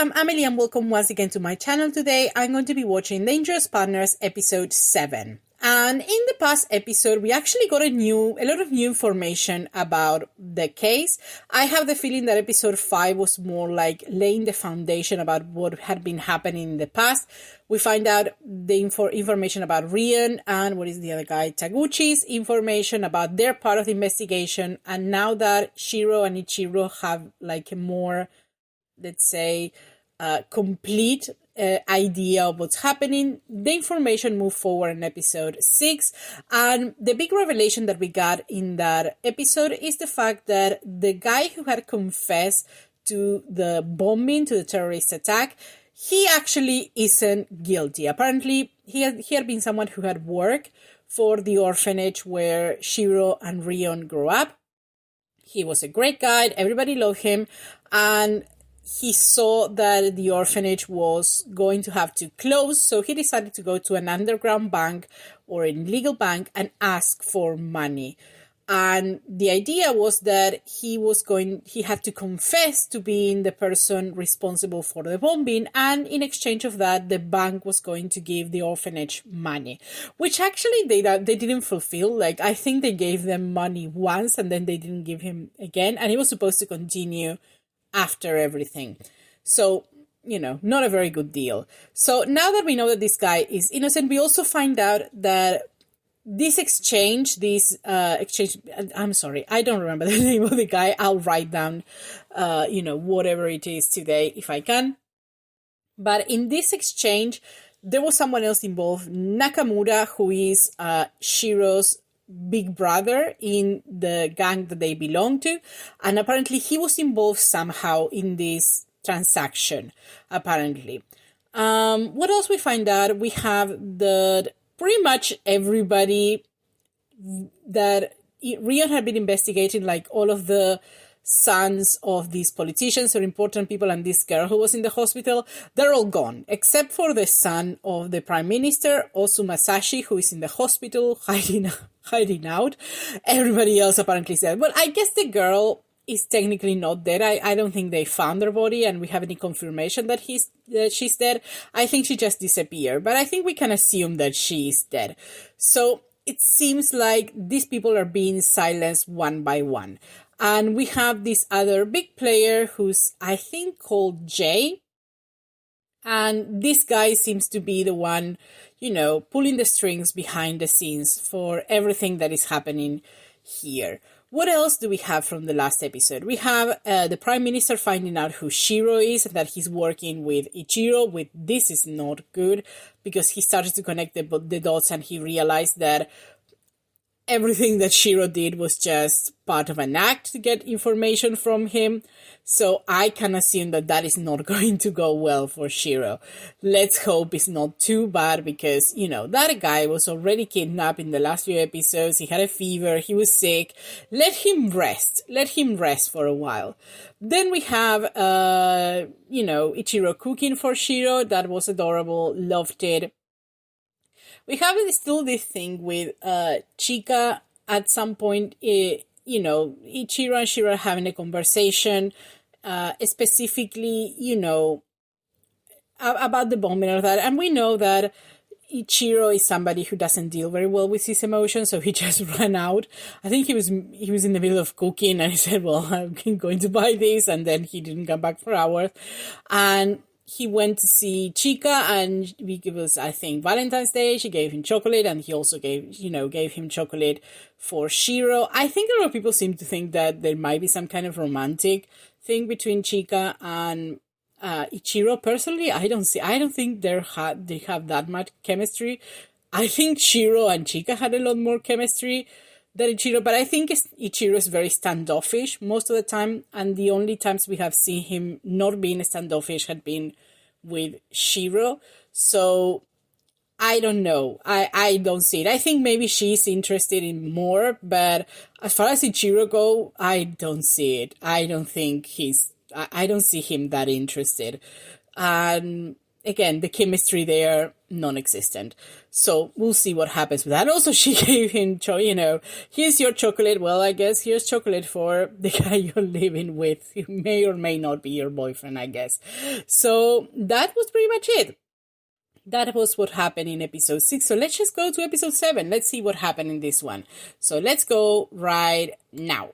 I'm Amelie and welcome once again to my channel. Today I'm going to be watching Dangerous Partners episode 7. And in the past episode, we actually got a lot of new information about the case. I have the feeling that episode 5 was more like laying the foundation about what had been happening in the past. We find out the information about Rion and what is the other guy, Taguchi's information about their part of the investigation. And now that Shiro and Ichiro have like a more, let's say, complete idea of what's happening, the information moved forward in episode 6. And the big revelation that we got in that episode is the fact that the guy who had confessed to the bombing, to the terrorist attack, he actually isn't guilty. Apparently, he had been someone who had worked for the orphanage where Shiro and Rion grew up. He was a great guy. Everybody loved him. And he saw that the orphanage was going to have to close, so he decided to go to an underground bank or an illegal bank and ask for money. And the idea was that he had to confess to being the person responsible for the bombing, and in exchange of that, the bank was going to give the orphanage money, which actually they didn't fulfill. Like, I think they gave them money once and then they didn't give him again, and he was supposed to continue after everything. So, not a very good deal. So now that we know that this guy is innocent, we also find out that this exchange, I'm sorry, I don't remember the name of the guy. I'll write down, whatever it is today if I can. But in this exchange, there was someone else involved, Nakamura, who is Shiro's big brother in the gang that they belong to, and apparently he was involved somehow in this transaction, apparently. What else we find out? We have that pretty much everybody that Rion had been investigating, like all of the sons of these politicians or important people and this girl who was in the hospital, they're all gone, except for the son of the prime minister, Osu Masashi, who is in the hospital hiding out. Everybody else apparently is dead. Well, I guess the girl is technically not dead. I don't think they found her body and we have any confirmation that she's dead. I think she just disappeared, but I think we can assume that she is dead. So it seems like these people are being silenced one by one. And we have this other big player who's, I think, called Jay. And this guy seems to be the one, pulling the strings behind the scenes for everything that is happening here. What else do we have from the last episode? We have the Prime Minister finding out who Shiro is, and that he's working with Ichiro. This is not good, because he started to connect the dots and he realized that everything that Shiro did was just part of an act to get information from him. So I can assume that is not going to go well for Shiro. Let's hope it's not too bad, because, that guy was already kidnapped in the last few episodes. He had a fever. He was sick. Let him rest. Let him rest for a while. Then we have, Ichiro cooking for Shiro. That was adorable. Loved it. We have still this thing with Chika at some point, Ichiro and Shiro are having a conversation, specifically, about the bombing and that. And we know that Ichiro is somebody who doesn't deal very well with his emotions, so he just ran out. I think he was in the middle of cooking and he said, well, I'm going to buy this, and then he didn't come back for hours. And he went to see Chika, and it was, I think, Valentine's Day. She gave him chocolate, and he also gave him chocolate for Shiro. I think a lot of people seem to think that there might be some kind of romantic thing between Chika and Ichiro. Personally, I don't think they have that much chemistry. I think Shiro and Chika had a lot more chemistry than Ichiro, but I think Ichiro is very standoffish most of the time, and the only times we have seen him not being standoffish had been with Shiro. So I don't know. I don't see it. I think maybe she's interested in more, but as far as Ichiro go, I don't see it. I don't see him that interested. again, the chemistry there, non-existent. So we'll see what happens with that. Also, she gave him, here's your chocolate. Well, I guess here's chocolate for the guy you're living with. He may or may not be your boyfriend, I guess. So that was pretty much it. That was what happened in episode 6. So let's just go to episode 7. Let's see what happened in this one. So let's go right now.